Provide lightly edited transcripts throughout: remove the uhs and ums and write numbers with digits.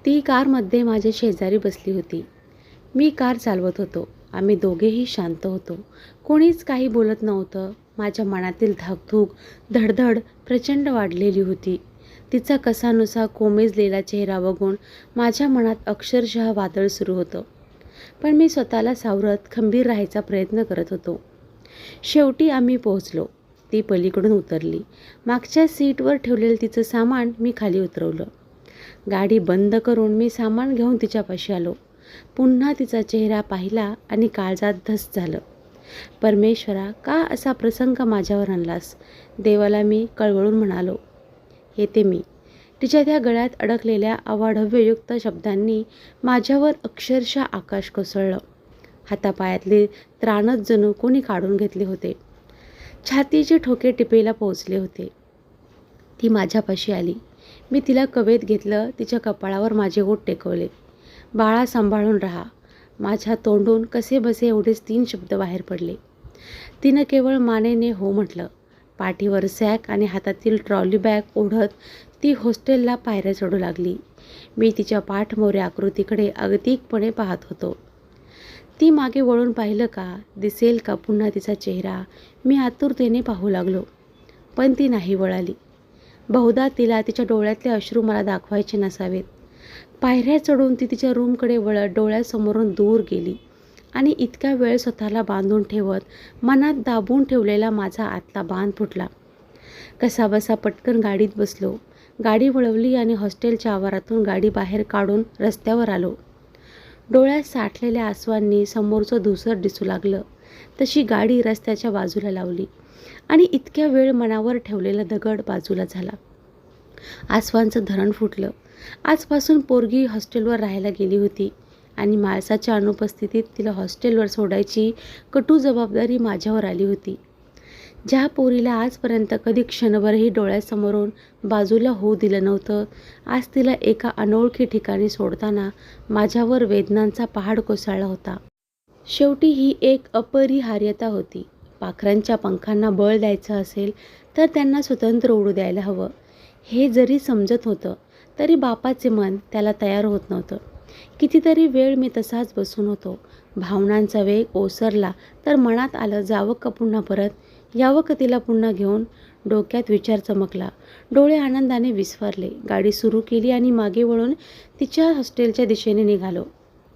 ती कारमध्ये माझ्या शेजारी बसली होती. मी कार चालवत होतो. आम्ही दोघेही शांत होतो. कोणीच काही बोलत नव्हतं. माझ्या मनातील धाकधूक, धडधड प्रचंड वाढलेली होती. तिचा कसानुसा कोमेजलेला चेहरा बघून माझ्या मनात अक्षरशः वादळ सुरू होतं. पण मी स्वतःला सावरत खंबीर राहायचा प्रयत्न करत होतो. शेवटी आम्ही पोहोचलो. ती पलीकडून उतरली. मागच्या सीटवर ठेवलेलं तिचं सामान मी खाली उतरवलं. गाडी बंद करून मी सामान घेऊन तिच्यापाशी आलो. पुन्हा तिचा चेहरा पाहिला आणि काळजात धस झालं. परमेश्वरा, का असा प्रसंग माझ्यावर आणलास? देवाला मी कळवळून म्हणालो. येते मी. तिच्या त्या गळ्यात अडकलेल्या अवाढव्ययुक्त शब्दांनी माझ्यावर अक्षरशः आकाश कोसळलं. हातापायातले त्राणच जणू कोणी काढून घेतले होते. छातीचे ठोके टिपेला पोहोचले होते. ती माझ्यापाशी आली. मी तिला कवेत घेतलं. तिच्या कपाळावर माझे ओठ टेकवले. बाळा, सांभाळून राहा. माझ्या तोंडून कसेबसे एवढेच 3 शब्द बाहेर पडले. तिनं केवळ मानेने हो म्हटलं. पाठीवर सॅक आणि हातातील ट्रॉली बॅग ओढत ती हॉस्टेलला पायऱ्या चढू लागली. मी तिच्या पाठमोऱ्या आकृतीकडे अगतिकपणे पाहत होतो. ती मागे वळून पाहिलं का? दिसेल का पुन्हा तिचा चेहरा? मी आतुरतेने पाहू लागलो. पण ती नाही वळाली. बहुधा तिला तिच्या डोळ्यातले अश्रू मला दाखवायचे नसावेत. पायऱ्या चढून ती तिच्या रूमकडे वळत डोळ्यासमोरून दूर गेली आणि इतका वेळ स्वतःला बांधून ठेवत मनात दाबून ठेवलेला माझा आतला बांध फुटला. कसाबसा पटकन गाडीत बसलो. गाडी वळवली आणि हॉस्टेलच्या आवारातून गाडी बाहेर काढून रस्त्यावर आलो. डोळ्यात साठलेल्या आसवांनी समोरचं धुसर दिसू लागलं. तशी गाडी रस्त्याच्या बाजूला लावली आणि इतक्या वेळ मनावर ठेवलेला दगड बाजूला झाला. आसवांचं धरण फुटलं. आजपासून पोरगी हॉस्टेलवर राहायला गेली होती आणि माळसाच्या अनुपस्थितीत तिला हॉस्टेलवर सोडायची कटू जबाबदारी माझ्यावर आली होती. ज्या पोरीला आजपर्यंत कधी क्षणभरही डोळ्यासमोरून बाजूला होऊ दिलं नव्हतं, आज तिला एका अनोळखी ठिकाणी सोडताना माझ्यावर वेदनांचा पहाड कोसळला होता. शेवटी ही एक अपरिहार्यता होती. पाखरांच्या पंखांना बळ द्यायचं असेल तर त्यांना स्वतंत्र उडू द्यायला हवं. हे जरी समजत होतं तरी बापाचे मन त्याला तयार होत नव्हतं. कितीतरी वेळ मी तसाच बसून होतो. भावनांचा वेग ओसरला तर मनात आलं, जावं का पुन्हा परत? यावं का तिला पुन्हा घेऊन? डोक्यात विचार चमकला. डोळे आनंदाने विस्फारले. गाडी सुरू केली आणि मागे वळून तिच्या हॉस्टेलच्या दिशेने निघालो.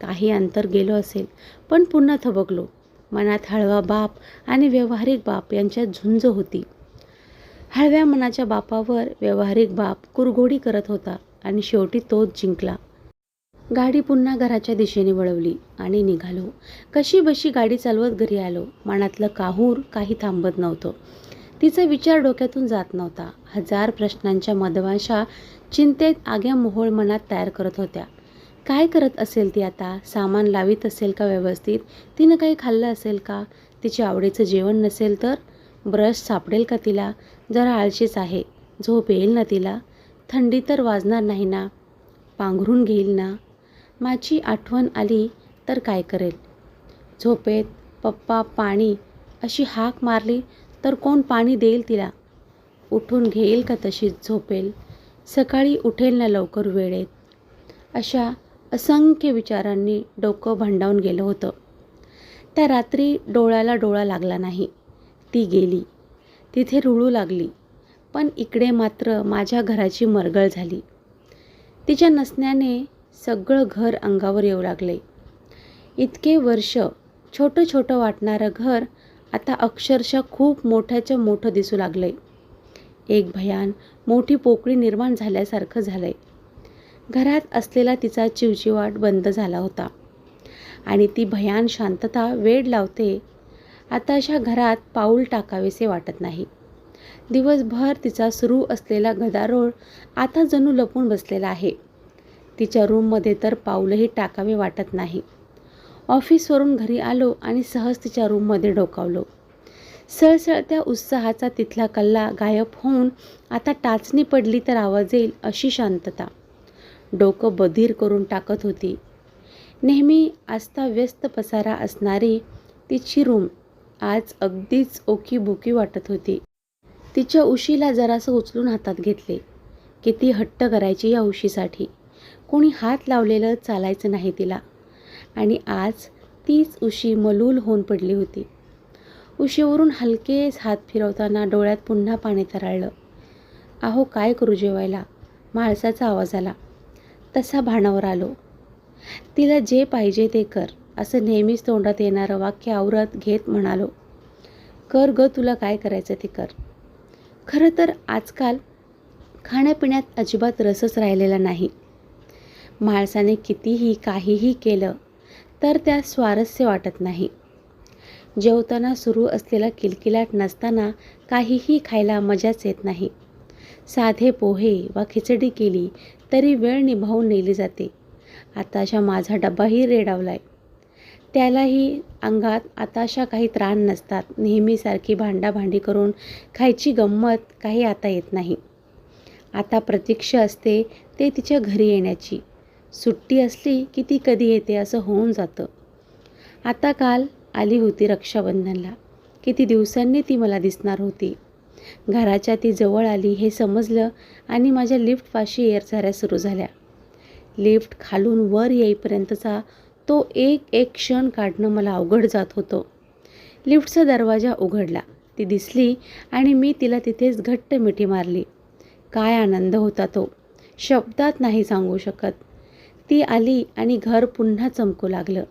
काही अंतर गेलो असेल पण पुन्हा थबकलो. मनात हळवा बाप आणि व्यावहारिक बाप यांच्यात झुंज होती. हळव्या मनाच्या बापावर व्यावहारिक बाप कुरघोडी करत होता आणि शेवटी तोच जिंकला. गाडी पुन्हा घराच्या दिशेने वळवली आणि निघालो. कशी बशी गाडी चालवत घरी आलो. मनातलं काहूर काही थांबत नव्हतं. तिचा विचार डोक्यातून जात नव्हता. 1000 प्रश्नांच्या मधमाशा चिंतेत आग्यामोहोळ मनात तयार करत होत्या. काय करत असेल ती आता? सामान लावीत असेल का व्यवस्थित? तिनं काही खाल्लं असेल का? तिच्या आवडीचं जेवण नसेल तर? ब्रश सापडेल का तिला? जरा आळशीच आहे. झोप येईल ना तिला? थंडी तर वाजणार नाही ना? पांघरून घेईल ना? माझी आठवण आली तर काय करेल? झोपेत पप्पा पाणी अशी हाक मारली तर कोण पाणी देईल तिला? उठून घेईल का तशीच झोपेल? सकाळी उठेल ना लवकर वेळेत? अशा असंख्य विचारांनी डोकं भांडावून गेलं होतं. त्या रात्री डोळ्याला डोळा लागला नाही. ती गेली. तिथे रुळू लागली. पण इकडे मात्र माझ्या घराची मरगळ झाली. तिच्या नसण्याने सगळं घर अंगावर येऊ लागले. इतके वर्ष छोटं छोटं वाटणारं घर आता अक्षरशः खूप मोठ्याच्या मोठं दिसू लागलंय. एक भयान मोठी पोकळी निर्माण झाल्यासारखं झालंय. घरात असलेला तिचा चिवचिवाट बंद झाला होता आणि ती भयान शांतता वेड लावते. आता अशा घरात पाऊल टाकावेसे वाटत नाही. दिवसभर तिचा सुरू असलेला गदारोळ आता जणू लपून बसलेला आहे. तिच्या रूममध्ये तर पाऊलही टाकावे वाटत नाही. ऑफिसवरून घरी आलो आणि सहज तिच्या रूममध्ये डोकावलो. सळसळत्या उत्साहाचा तिथला कल्ला गायब होऊन आता टाचणी पडली तर आवाज येईल अशी शांतता डोकं बधीर करून टाकत होती. नेहमी अस्ताव्यस्त पसारा असणारी तिची रूम आज अगदीच ओकीबोकी वाटत होती. तिच्या उशीला जरासं उचलून हातात घेतले. किती हट्ट करायची या उशीसाठी. कोणी हात लावलेलं चालायचं नाही तिला. आणि आज तीच उशी मलूल होऊन पडली होती. उशीवरून हलकेच हात फिरवताना डोळ्यात पुन्हा पाणी तरळलं. अहो काय करू जेवायला? माळसाचा आवाज आला. तसा भानावर आलो. तिला जे पाहिजे ते कर असं नेहमीच तोंडात येणारं वाक्य आवरत घेत म्हणालो. कर ग, तुला काय करायचं ते कर. खरं तर आजकाल खाण्यापिण्यात अजिबात रसच राहिलेला नाही. माणसाने कितीही काहीही केलं तर त्यात स्वारस्य वाटत नाही. जेवताना सुरू असलेला किलकिलाट नसताना काहीही खायला मजाच येत नाही. साधे पोहे वा खिचडी केली तरी वेळ निभावून नेली जाते. आताशा माझा डब्बाही रेडावलाय. त्यालाही अंगात आताशा काही त्राण नसतात. नेहमीसारखी भांडाभांडी करून खायची गंमत काही आता येत नाही. आता प्रतीक्षा असते ते तिच्या घरी येण्याची. सुट्टी असली की ती कधी येते असं होऊन जातं. आता काल आली होती रक्षाबंधनला. किती दिवसांनी ती मला दिसणार होती. घराच्या ती जवळ आली हे समजलं आणि माझ्या लिफ्टपाशी येरझाऱ्या सुरू झाल्या. लिफ्ट खालून वर येईपर्यंतचा तो एक एक क्षण काढणं मला अवघड जात होतं. लिफ्टचा दरवाजा उघडला. ती दिसली आणि मी तिला तिथेच घट्ट मिठी मारली. काय आनंद होता तो, शब्दात नाही सांगू शकत. ती आली आणि घर पुन्हा चमकू लागलं.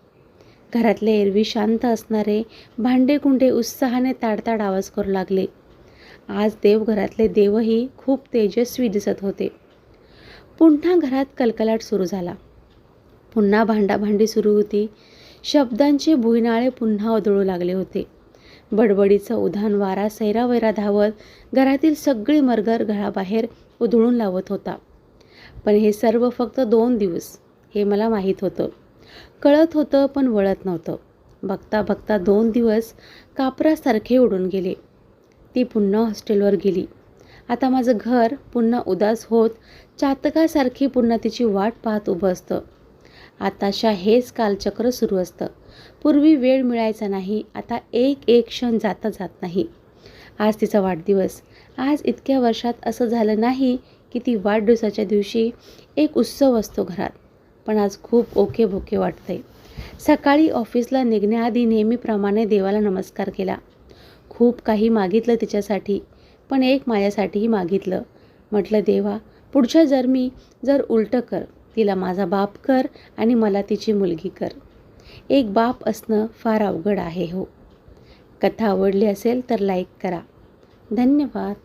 घरातले एरवी शांत असणारे भांडेकुंडे उत्साहाने ताडताड आवाज करू लागले. आज देवघरातले देवही खूप तेजस्वी दिसत होते. पुन्हा घरात कलकलाट सुरू झाला. पुन्हा भांडाभांडी सुरू होती. शब्दांचे भुईनाळे पुन्हा उधळू लागले होते. बडबडीचं उधाण वारा सैरावैरा धावत घरातील सगळी मरगर घराबाहेर उधळून लावत होता. पण हे सर्व फक्त 2 दिवस हे मला माहीत होतं. कळत होतं पण वळत नव्हतं. बघता बघता 2 दिवस कापरासारखे उडून गेले. ती पुन्हा हॉस्टेलवर गेली. आता माझं घर पुन्हा उदास होत चातकासारखी पुन्हा तिची वाट पाहत उभं असतं. आताशा हेच कालचक्र सुरू असतं. पूर्वी वेळ मिळायचा नाही, आता एक एक क्षण जाता जात नाही. आज तिचा वाढदिवस. आज इतक्या वर्षात असं झालं नाही की ती वाढदिवसाच्या दिवशी एक उत्सव असतो घरात. पण आज खूप ओके भोके वाटतंय. सकाळी ऑफिसला निघण्याआधी नेहमीप्रमाणे देवाला नमस्कार केला. खूप काही मागितलं तिच्यासाठी, पण एक माझ्यासाठीही मागितलं. म्हटलं देवा, पुढच्या जन्मी जर उलटं कर, तिला माझा बाप कर आणि मला तिची मुलगी कर. एक बाप असणं फार अवघड आहे हो. कथा आवडली असेल तर लाईक करा. धन्यवाद.